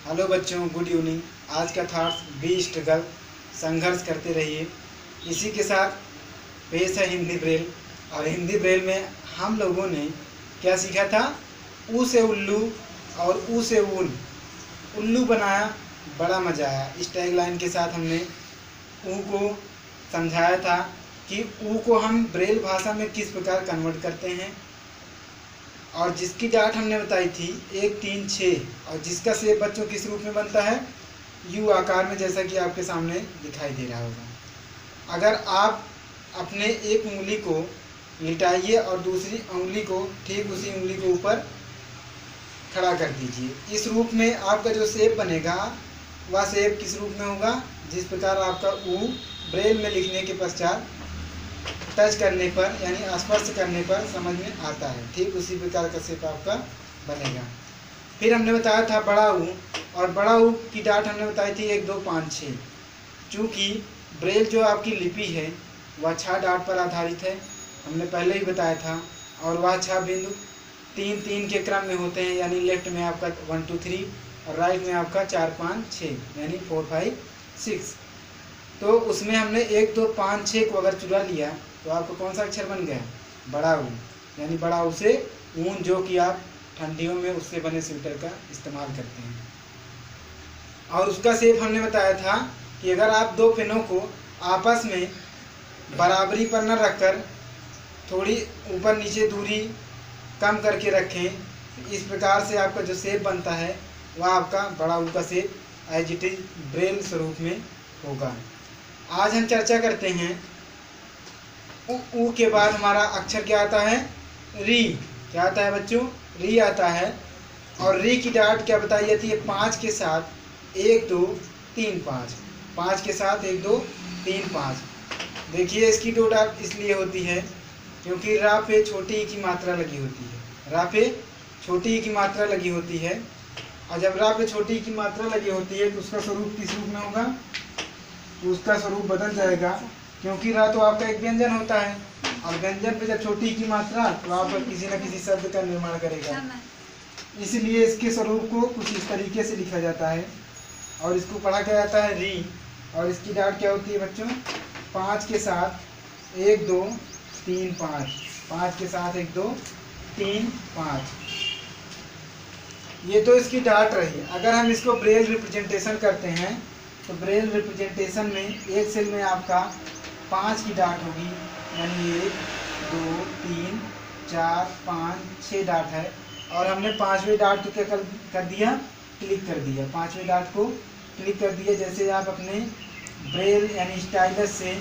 Hello बच्चों, good evening. आज का थॉट्स बी स्ट्रगल, संघर्ष करते रहिए। इसी के साथ पेश है हिंदी ब्रेल। और हिंदी ब्रेल में हम लोगों ने क्या सीखा था? ऊ से उल्लू और ऊ से ऊन, उल्लू बनाया, बड़ा मजा आया। इस टैग लाइन के साथ हमने ऊ को समझाया था कि ऊ को हम ब्रेल भाषा में किस प्रकार कन्वर्ट करते हैं, और जिसकी डाट हमने बताई थी 1 3 6, और जिसका शेप बच्चों किस रूप में बनता है? यू आकार में, जैसा कि आपके सामने दिखाई दे रहा होगा। अगर आप अपने एक उंगली को लिटाइए और दूसरी उंगली को ठीक उसी उंगली के ऊपर खड़ा कर दीजिए। इस रूप में आपका जो शेप बनेगा वह शेप किस रूप में होगा? जिस प्रकार आपका ऊ ब्रेल में लिखने के पश्चात टच करने पर यानी स्पर्श करने पर समझ में आता है, ठीक उसी प्रकार का शेप आपका बनेगा। फिर हमने बताया था बड़ा ऊ, और बड़ा ऊ की डाट हमने बताई थी 1 2 5 6। चूँकि ब्रेल जो आपकी लिपि है वह 6 डाट पर आधारित है, हमने पहले ही बताया था। और वह 6 बिंदु 3 3 के क्रम में होते हैं, यानी लेफ्ट में आपका 1 2 3 और राइट में आपका 4 5 6 यानी 4 5 6। तो उसमें हमने 1 2 5 6 को अगर चुरा लिया तो आपको कौन सा अक्षर बन गया? बड़ा ऊ, यानी बड़ा ऊ से ऊन, जो कि आप ठंडियों में उससे बने स्वेटर का इस्तेमाल करते हैं। और उसका शेप हमने बताया था कि अगर आप दो पेनों को आपस में बराबरी पर न रखकर थोड़ी ऊपर नीचे दूरी कम करके रखें, इस प्रकार से आपका जो शेप बनता है वह आपका बड़ा ऊ का shape as it is Braille स्वरूप में होगा। आज हम चर्चा करते हैं ऊ के बाद हमारा अक्षर क्या आता है? री। क्या आता है बच्चों? री आता है। और री की डाट क्या बताई जाती है? 5 के साथ 1 2 3 5, 5 के साथ 1 2 3 5। देखिए इसकी 2 डाट इसलिए होती है क्योंकि रा पे छोटी ई की मात्रा लगी होती है। रा पे छोटी ई की मात्रा लगी होती है, और जब रा पे छोटी ई की मात्रा लगी होती है तो उसका स्वरूप किस रूप में होगा? तो उसका स्वरूप बदल जाएगा, क्योंकि रा तो आपका एक व्यंजन होता है, और व्यंजन पे जब छोटी की मात्रा तो आप किसी न किसी शब्द का निर्माण करेगा। इसलिए इसके स्वरूप को कुछ इस तरीके से लिखा जाता है, और इसको पढ़ा क्या जाता है? री। और इसकी डाट क्या होती है बच्चों? 5 के साथ 1 2 3 5, 5 के साथ 1 2 3 5। ये तो इसकी डाट रही। अगर हम इसको ब्रेल रिप्रेजेंटेशन करते हैं तो ब्रेल रिप्रेजेंटेशन में एक सेल में आपका 5 की डाट होगी, यानी 1 2 3 4 5 6 डाट है। और हमने 5वें डाट को क्या कर दिया? क्लिक कर दिया। 5वें डाट को क्लिक कर दिया। जैसे आप अपने ब्रेल यानी स्टाइलस से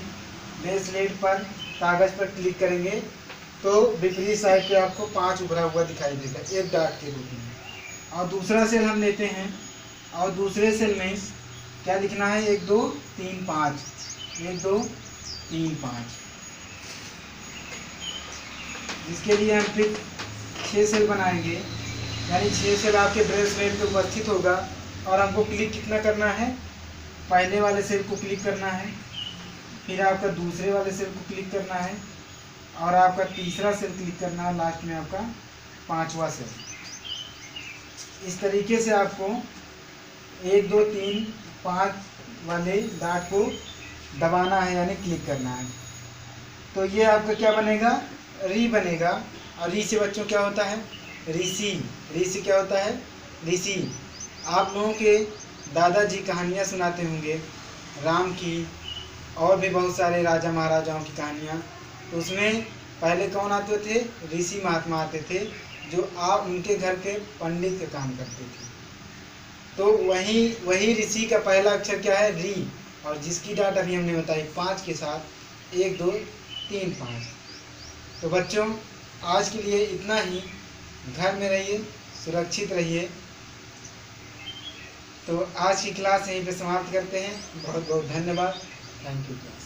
ब्रेसलेट पर कागज़ पर क्लिक करेंगे तो विपरीत साइड पे आपको 5 उभरा हुआ दिखाई देगा, एक डाट के रूप में। और दूसरा सेल हम लेते हैं, और दूसरे सेल में क्या लिखना है? 1 2 3 5, 1 2 3 5। इसके लिए हम फिर 6 सेल बनाएंगे, यानी 6 सेल आपके ब्रेसलेट पे उपस्थित होगा। और हमको क्लिक कितना करना है? पहले वाले सेल को क्लिक करना है, फिर आपका दूसरे वाले सेल को क्लिक करना है, और आपका तीसरा सेल क्लिक करना है, लास्ट में आपका 5वां सेल। इस तरीके से आपको 1 2 3 5 वाले डाट को दबाना है, यानी क्लिक करना है। तो ये आपका क्या बनेगा? री बनेगा। और री से बच्चों क्या होता है? ऋषि। री से क्या होता है? ऋषि। आप लोगों के दादाजी कहानियाँ सुनाते होंगे, राम की और भी बहुत सारे राजा महाराजाओं की कहानियाँ। तो उसमें पहले कौन आते थे? ऋषि महात्मा आते थे, जो आप उनके घर के पंडित का काम करते थे। तो वही ऋषि का पहला अक्षर क्या है? री। और जिसकी डाट अभी हमने बताई 5 के साथ 1 2 3 5। तो बच्चों आज के लिए इतना ही। घर में रहिए, सुरक्षित रहिए। तो आज की क्लास यहीं पे समाप्त करते हैं। बहुत बहुत धन्यवाद। Thank you class.